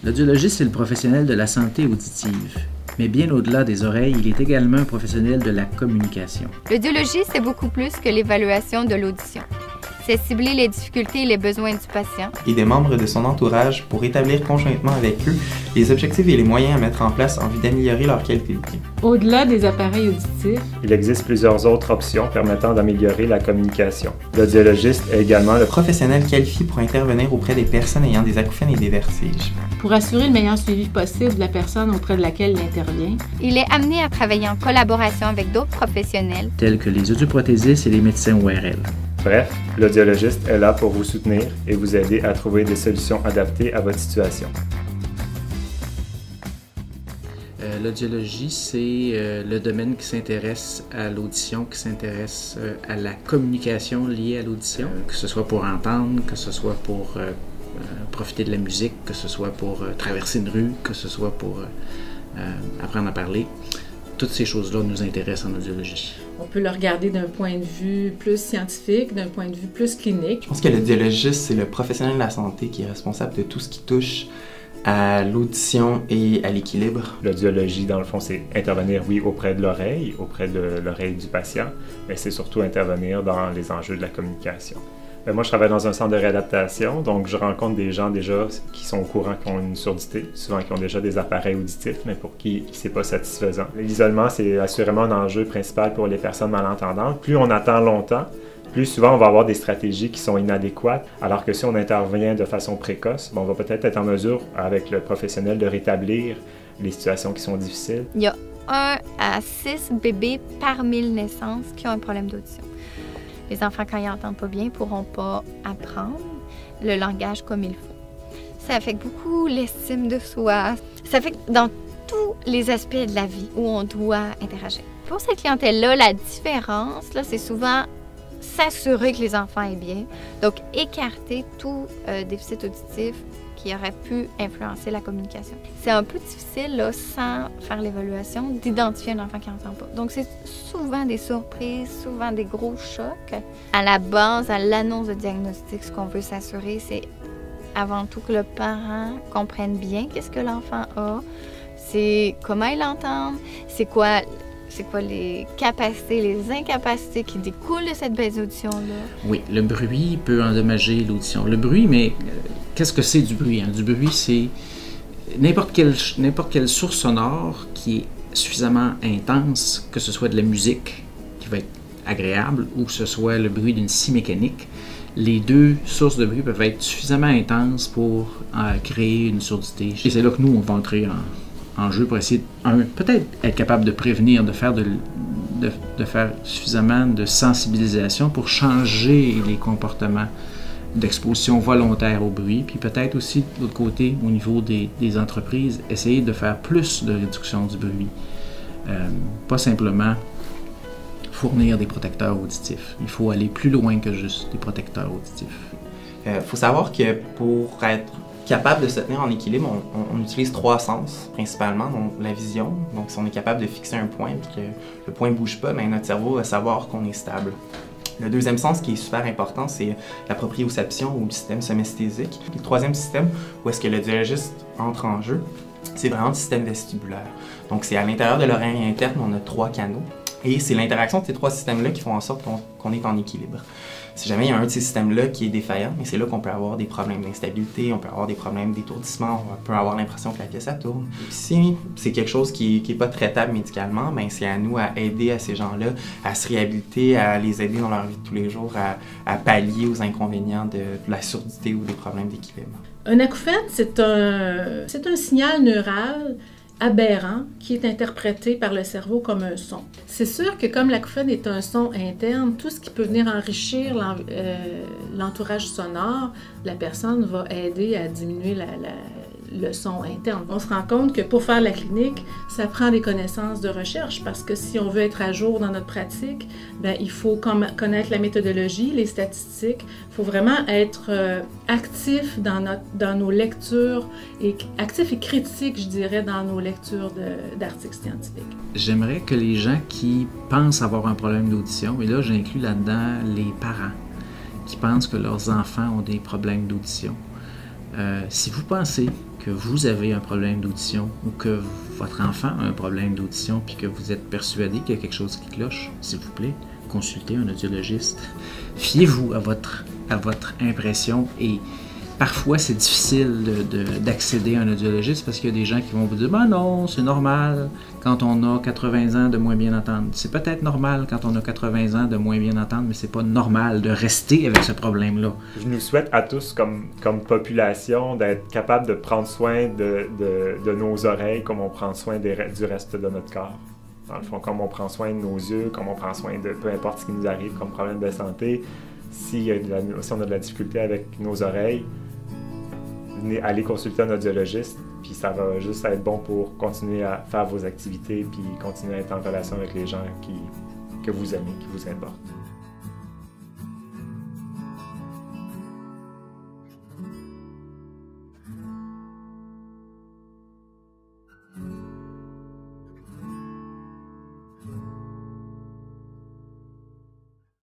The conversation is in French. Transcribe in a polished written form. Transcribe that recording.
L'audiologiste est le professionnel de la santé auditive. Mais bien au-delà des oreilles, il est également un professionnel de la communication. L'audiologie, c'est beaucoup plus que l'évaluation de l'audition. C'est cibler les difficultés et les besoins du patient. Et des membres de son entourage pour établir conjointement avec eux les objectifs et les moyens à mettre en place en vue d'améliorer leur qualité de vie. Au-delà des appareils auditifs, il existe plusieurs autres options permettant d'améliorer la communication. L'audiologiste est également le professionnel qualifié pour intervenir auprès des personnes ayant des acouphènes et des vertiges. Pour assurer le meilleur suivi possible de la personne auprès de laquelle il intervient. Il est amené à travailler en collaboration avec d'autres professionnels, tels que les audioprothésistes et les médecins ORL. Bref, l'audiologiste est là pour vous soutenir et vous aider à trouver des solutions adaptées à votre situation. L'audiologie, c'est le domaine qui s'intéresse à l'audition, qui s'intéresse à la communication liée à l'audition, que ce soit pour entendre, que ce soit pour profiter de la musique, que ce soit pour traverser une rue, que ce soit pour apprendre à parler. Toutes ces choses-là nous intéressent en audiologie. On peut le regarder d'un point de vue plus scientifique, d'un point de vue plus clinique. Je pense que l'audiologiste, c'est le professionnel de la santé qui est responsable de tout ce qui touche à l'audition et à l'équilibre. L'audiologie, dans le fond, c'est intervenir, oui, auprès de l'oreille du patient, mais c'est surtout intervenir dans les enjeux de la communication. Moi, je travaille dans un centre de réadaptation, donc je rencontre des gens déjà qui sont au courant qu'ils ont une surdité, souvent qui ont déjà des appareils auditifs, mais pour qui c'est pas satisfaisant. L'isolement, c'est assurément un enjeu principal pour les personnes malentendantes. Plus on attend longtemps, plus souvent on va avoir des stratégies qui sont inadéquates, alors que si on intervient de façon précoce, on va peut-être être en mesure, avec le professionnel, de rétablir les situations qui sont difficiles. Il y a 1 à 6 bébés par 1000 naissances qui ont un problème d'audition. Les enfants, quand ils n'entendent pas bien, ne pourront pas apprendre le langage comme il faut. Ça affecte beaucoup l'estime de soi. Ça affecte dans tous les aspects de la vie où on doit interagir. Pour cette clientèle-là, la différence, c'est souvent s'assurer que les enfants aient bien. Donc, écarter tout déficit auditif qui aurait pu influencer la communication. C'est un peu difficile, sans faire l'évaluation, d'identifier un enfant qui n'entend pas. Donc, c'est souvent des surprises, souvent des gros chocs. À la base, à l'annonce de diagnostic, ce qu'on veut s'assurer, c'est avant tout que le parent comprenne bien qu'est-ce que l'enfant a, c'est comment il l'entend, c'est quoi les capacités, les incapacités qui découlent de cette baisse d'audition-là. Oui, le bruit peut endommager l'audition. Le bruit, mais qu'est-ce que c'est du bruit? Du bruit, c'est n'importe quelle source sonore qui est suffisamment intense, que ce soit de la musique qui va être agréable ou que ce soit le bruit d'une scie mécanique. Les deux sources de bruit peuvent être suffisamment intenses pour créer une surdité. Et c'est là que nous, on va entrer en jeu pour essayer, peut-être être capable de prévenir, de faire suffisamment de sensibilisation pour changer les comportements d'exposition volontaire au bruit, puis peut-être aussi, de l'autre côté, au niveau des entreprises, essayer de faire plus de réduction du bruit. Pas simplement fournir des protecteurs auditifs. Il faut aller plus loin que juste des protecteurs auditifs. Faut savoir que pour être capable de se tenir en équilibre, on utilise 3 sens principalement, donc la vision. Donc si on est capable de fixer un point et que le point ne bouge pas, notre cerveau va savoir qu'on est stable. Le deuxième sens qui est super important, c'est la proprioception ou le système somesthésique. Le troisième système, où est-ce que l'audiologiste entre en jeu, c'est vraiment le système vestibulaire. Donc c'est à l'intérieur de l'oreille interne, on a 3 canaux. Et c'est l'interaction de ces 3 systèmes-là qui font en sorte qu'on est en équilibre. Si jamais il y a un de ces systèmes-là qui est défaillant, mais c'est là qu'on peut avoir des problèmes d'instabilité, on peut avoir des problèmes d'étourdissement, on peut avoir l'impression que la pièce elle tourne. Si c'est quelque chose qui n'est pas traitable médicalement, c'est à nous à aider à ces gens-là à se réhabiliter, à les aider dans leur vie de tous les jours, à pallier aux inconvénients de la surdité ou des problèmes d'équilibre. Un acouphène, c'est un signal neural aberrant qui est interprété par le cerveau comme un son. C'est sûr que comme l'acouphène est un son interne, tout ce qui peut venir enrichir l'entourage sonore de la personne va aider à diminuer le son interne. On se rend compte que pour faire la clinique, ça prend des connaissances de recherche parce que si on veut être à jour dans notre pratique, il faut connaître la méthodologie, les statistiques. Il faut vraiment être actif dans nos lectures, et actif et critique, je dirais, dans nos lectures d'articles scientifiques. J'aimerais que les gens qui pensent avoir un problème d'audition, et là j'inclus là-dedans les parents qui pensent que leurs enfants ont des problèmes d'audition, si vous pensez que vous avez un problème d'audition ou que votre enfant a un problème d'audition puis que vous êtes persuadé qu'il y a quelque chose qui cloche, s'il vous plaît, consultez un audiologiste. Fiez-vous à votre impression et parfois c'est difficile d'accéder à un audiologiste parce qu'il y a des gens qui vont vous dire « Ben non, c'est normal quand on a 80 ans de moins bien entendre. » C'est peut-être normal quand on a 80 ans de moins bien entendre, mais c'est pas normal de rester avec ce problème-là. Je nous souhaite à tous, comme population, d'être capable de prendre soin de nos oreilles comme on prend soin du reste de notre corps. Dans le fond, comme on prend soin de nos yeux, comme on prend soin de peu importe ce qui nous arrive comme problème de santé, si on a de la difficulté avec nos oreilles, allez consulter un audiologiste, puis ça va juste être bon pour continuer à faire vos activités, puis continuer à être en relation avec les gens que vous aimez, qui vous importent.